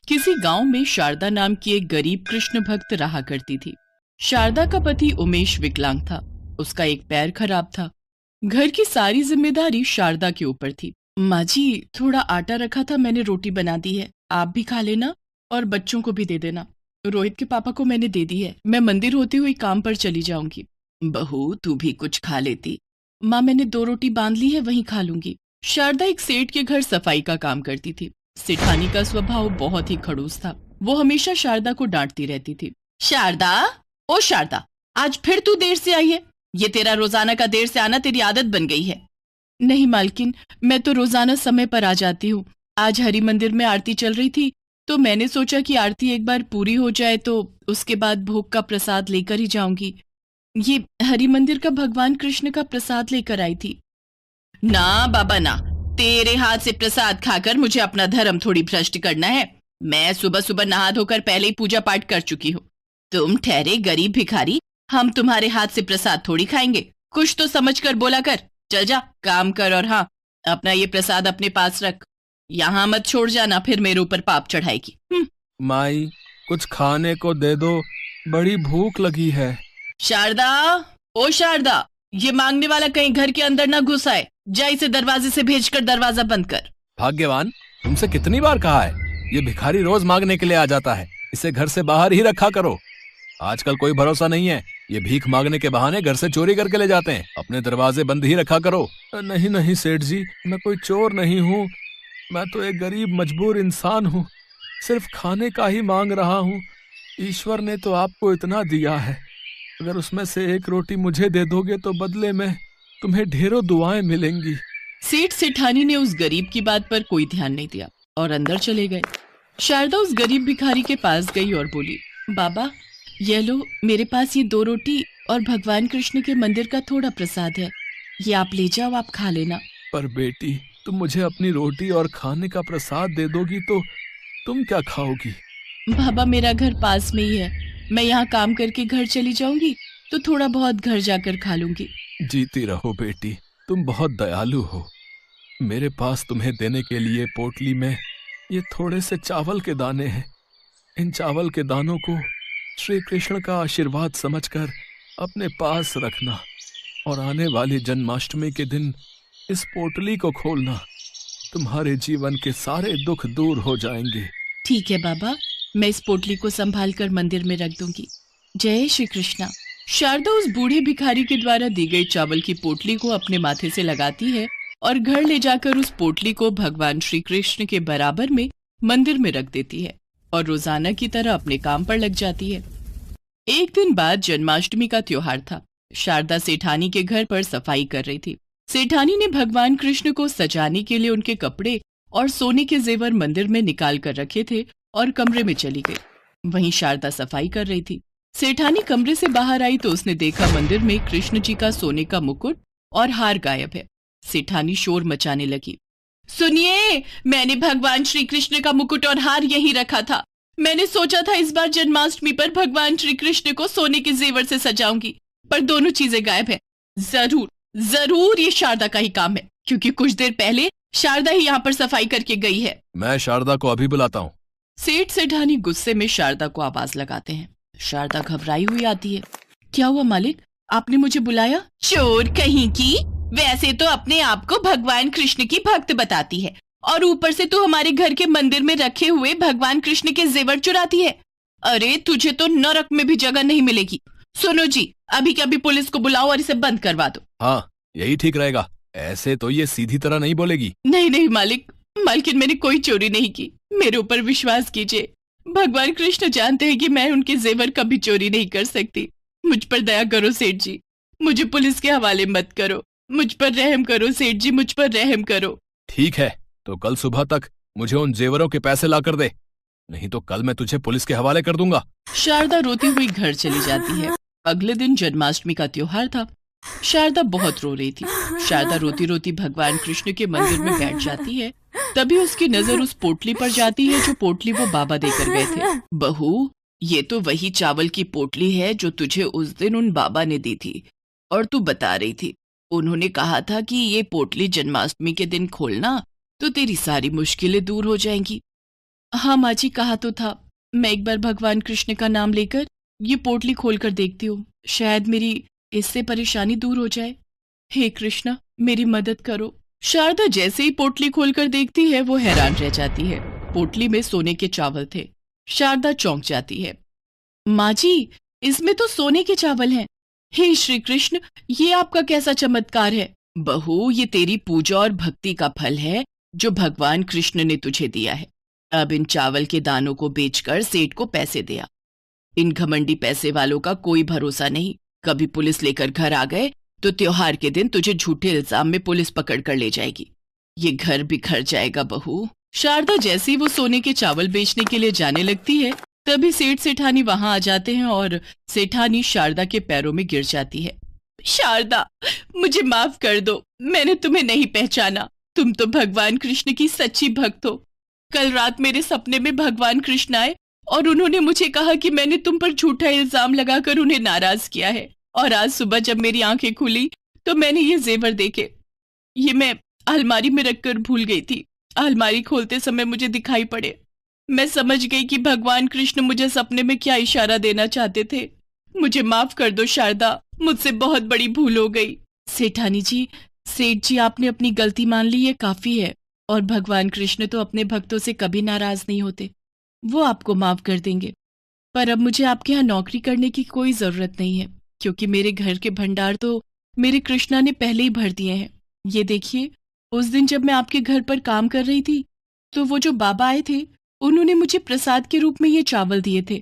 किसी गांव में शारदा नाम की एक गरीब कृष्ण भक्त रहा करती थी। शारदा का पति उमेश विकलांग था। उसका एक पैर खराब था। घर की सारी जिम्मेदारी शारदा के ऊपर थी। माँ जी, थोड़ा आटा रखा था, मैंने रोटी बना दी है, आप भी खा लेना और बच्चों को भी दे देना। रोहित के पापा को मैंने दे दी है, मैं मंदिर होते हुए काम पर चली जाऊंगी। बहू, तू भी कुछ खा लेती। माँ, मैंने 2 रोटी बांध ली है, वहीं खा लूंगी। शारदा एक सेठ के घर सफाई का काम करती थी। सेठानी का स्वभाव बहुत ही खड़ूस था। वो हमेशा शारदा को डांटती रहती थी। शारदा, ओ शारदा, आज फिर तू देर से आई है। ये तेरा रोजाना का देर से आना तेरी आदत बन गई है। नहीं मालकिन, मैं तो रोजाना समय पर आ जाती हूँ। आज हरि मंदिर में आरती चल रही थी तो मैंने सोचा कि आरती एक बार पूरी हो जाए तो उसके बाद भोग का प्रसाद लेकर ही जाऊंगी। ये हरि मंदिर का भगवान कृष्ण का प्रसाद लेकर आई थी। ना बाबा ना, तेरे हाथ से प्रसाद खाकर मुझे अपना धर्म थोड़ी भ्रष्ट करना है। मैं सुबह सुबह नहा धोकर पहले ही पूजा पाठ कर चुकी हूँ। तुम ठहरे गरीब भिखारी, हम तुम्हारे हाथ से प्रसाद थोड़ी खाएंगे। कुछ तो समझ कर बोला कर। चल जा, काम कर, और हाँ, अपना ये प्रसाद अपने पास रख। यहाँ मत छोड़ जाना, फिर मेरे ऊपर पाप चढ़ाएगी। माई, कुछ खाने को दे दो, बड़ी भूख लगी है। शारदा, ओ शारदा, ये मांगने वाला कहीं घर के अंदर ना घुस आए। जा इसे दरवाजे से भेजकर दरवाजा बंद कर। भाग्यवान, तुमसे कितनी बार कहा है, ये भिखारी रोज मांगने के लिए आ जाता है, इसे घर से बाहर ही रखा करो। आजकल कोई भरोसा नहीं है, ये भीख मांगने के बहाने घर से चोरी करके ले जाते हैं। अपने दरवाजे बंद ही रखा करो। नहीं नहीं सेठ जी, मैं कोई चोर नहीं हूँ। मैं तो एक गरीब मजबूर इंसान हूँ, सिर्फ खाने का ही मांग रहा हूँ। ईश्वर ने तो आपको इतना दिया है, अगर उसमें से एक रोटी मुझे दे दोगे तो बदले में तुम्हें ढेरों दुआएं मिलेंगी। सेठ सेठानी ने उस गरीब की बात पर कोई ध्यान नहीं दिया और अंदर चले गए। शारदा उस गरीब भिखारी के पास गई और बोली, बाबा, ये लो, मेरे पास ये 2 रोटी और भगवान कृष्ण के मंदिर का थोड़ा प्रसाद है, ये आप ले जाओ, आप खा लेना। पर बेटी, तुम मुझे अपनी रोटी और खाने का प्रसाद दे दोगी तो तुम क्या खाओगी? बाबा, मेरा घर पास में ही है, मैं यहाँ काम करके घर चली जाऊंगी तो थोड़ा बहुत घर जाकर खा लूंगी। जीती रहो बेटी, तुम बहुत दयालु हो। मेरे पास तुम्हें देने के लिए पोटली में ये थोड़े से चावल के दाने हैं। इन चावल के दानों को श्री कृष्ण का आशीर्वाद समझकर अपने पास रखना और आने वाली जन्माष्टमी के दिन इस पोटली को खोलना। तुम्हारे जीवन के सारे दुख दूर हो जाएंगे। ठीक है बाबा, मैं इस पोटली को संभाल कर मंदिर में रख दूंगी। जय श्री कृष्णा। शारदा उस बूढ़े भिखारी के द्वारा दी गई चावल की पोटली को अपने माथे से लगाती है और घर ले जाकर उस पोटली को भगवान श्री कृष्ण के बराबर में मंदिर में रख देती है और रोजाना की तरह अपने काम पर लग जाती है। एक दिन बाद जन्माष्टमी का त्योहार था। शारदा सेठानी के घर पर सफाई कर रही थी। सेठानी ने भगवान कृष्ण को सजाने के लिए उनके कपड़े और सोने के जेवर मंदिर में निकाल कर रखे थे और कमरे में चली गई। वहीं शारदा सफाई कर रही थी। सेठानी कमरे से बाहर आई तो उसने देखा मंदिर में कृष्ण जी का सोने का मुकुट और हार गायब है। सेठानी शोर मचाने लगी, सुनिए, मैंने भगवान श्री कृष्ण का मुकुट और हार यहीं रखा था। मैंने सोचा था इस बार जन्माष्टमी पर भगवान श्री कृष्ण को सोने के जेवर से सजाऊंगी, पर दोनों चीजें गायब है। जरूर जरूर ये शारदा का ही काम है, क्योंकि कुछ देर पहले शारदा ही यहाँ पर सफाई करके गई है। मैं शारदा को अभी बुलाता हूँ। सेठ सेठानी गुस्से में शारदा को आवाज लगाते हैं। शारदा घबराई हुई आती है। क्या हुआ मालिक, आपने मुझे बुलाया? चोर कहीं की, वैसे तो अपने आप को भगवान कृष्ण की भक्त बताती है और ऊपर से तू हमारे घर के मंदिर में रखे हुए भगवान कृष्ण के जेवर चुराती है। अरे, तुझे तो नरक में भी जगह नहीं मिलेगी। सुनो जी, अभी के अभी पुलिस को बुलाओ और इसे बंद करवा दो। हाँ, यही ठीक रहेगा, ऐसे तो ये सीधी तरह नहीं बोलेगी। नहीं नहीं मालिक, मालकिन मैंने कोई चोरी नहीं की, मेरे ऊपर विश्वास कीजिए। भगवान कृष्ण जानते हैं कि मैं उनके जेवर कभी चोरी नहीं कर सकती। मुझ पर दया करो सेठ जी, मुझे पुलिस के हवाले मत करो। मुझ पर रहम करो सेठ जी, मुझ पर रहम करो। ठीक है, तो कल सुबह तक मुझे उन जेवरों के पैसे ला कर दे, नहीं तो कल मैं तुझे पुलिस के हवाले कर दूंगा। शारदा रोती हुई घर चली जाती है। अगले दिन जन्माष्टमी का त्योहार था। शारदा बहुत रो रही थी। शारदा रोती रोती भगवान कृष्ण के मंदिर में बैठ जाती है। तभी उसकी नजर उस पोटली पर जाती है जो पोटली वो बाबा देकर गए थे। बहू, ये तो वही चावल की पोटली है जो तुझे उस दिन उन बाबा ने दी थी और तू बता रही थी, उन्होंने कहा था कि ये पोटली जन्माष्टमी के दिन खोलना तो तेरी सारी मुश्किलें दूर हो जाएंगी। हाँ माँ जी, कहा तो था। मैं एक बार भगवान कृष्ण का नाम लेकर ये पोटली खोलकर देखती हूँ, शायद मेरी इससे परेशानी दूर हो जाए। हे कृष्णा, मेरी मदद करो। शारदा जैसे ही पोटली खोलकर देखती है वो हैरान रह जाती है। पोटली में सोने के चावल थे। शारदा चौंक जाती है। माँ जी, इसमें तो सोने के चावल हैं। हे श्री कृष्ण, ये आपका कैसा चमत्कार है? बहू, ये तेरी पूजा और भक्ति का फल है जो भगवान कृष्ण ने तुझे दिया है। अब इन चावल के दानों को बेचकर सेठ को पैसे दिया। इन घमंडी पैसे वालों का कोई भरोसा नहीं। कभी पुलिस लेकर घर आ गए तो त्योहार के दिन तुझे झूठे इल्जाम में पुलिस पकड़ कर ले जाएगी। ये घर बिखर जाएगा बहू। शारदा जैसे ही वो सोने के चावल बेचने के लिए जाने लगती है, तभी सेठ सेठानी वहां आ जाते हैं और सेठानी शारदा के पैरों में गिर जाती है। शारदा, मुझे माफ कर दो, मैंने तुम्हें नहीं पहचाना। तुम तो भगवान कृष्ण की सच्ची भक्त हो। कल रात मेरे सपने में भगवान कृष्ण आए और उन्होंने मुझे कहा कि मैंने तुम पर झूठा इल्जाम लगाकर उन्हें नाराज किया है। और आज सुबह जब मेरी आंखें खुली तो मैंने ये जेवर देखे। ये मैं अलमारी में रखकर भूल गई थी। अलमारी खोलते समय मुझे दिखाई पड़े। मैं समझ गई कि भगवान कृष्ण मुझे सपने में क्या इशारा देना चाहते थे। मुझे माफ कर दो शारदा, मुझसे बहुत बड़ी भूल हो गई। सेठानी जी, सेठ जी, आपने अपनी गलती मान ली, ये काफी है। और भगवान कृष्ण तो अपने भक्तों से कभी नाराज नहीं होते, वो आपको माफ कर देंगे। पर अब मुझे आपके यहाँ नौकरी करने की कोई जरूरत नहीं है, क्योंकि मेरे घर के भंडार तो मेरे कृष्णा ने पहले ही भर दिए हैं। ये देखिए, उस दिन जब मैं आपके घर पर काम कर रही थी तो वो जो बाबा आए थे, उन्होंने मुझे प्रसाद के रूप में ये चावल दिए थे।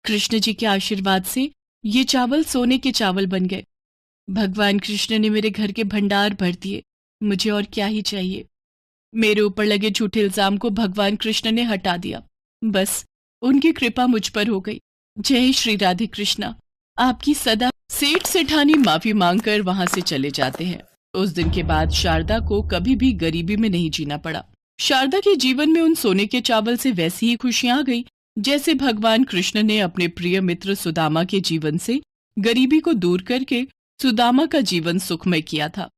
कृष्ण जी के आशीर्वाद से ये चावल सोने के चावल बन गए। भगवान कृष्ण ने मेरे घर के भंडार भर दिए। मुझे और क्या ही चाहिए। मेरे ऊपर लगे झूठे इल्जाम को भगवान कृष्ण ने हटा दिया। बस उनकी कृपा मुझ पर हो गई। जय श्री राधे कृष्णा, आपकी सदा। सेठ सेठानी माफी मांगकर वहां से चले जाते हैं। उस दिन के बाद शारदा को कभी भी गरीबी में नहीं जीना पड़ा। शारदा के जीवन में उन सोने के चावल से वैसी ही खुशियां आ गई जैसे भगवान कृष्ण ने अपने प्रिय मित्र सुदामा के जीवन से गरीबी को दूर करके सुदामा का जीवन सुखमय किया था।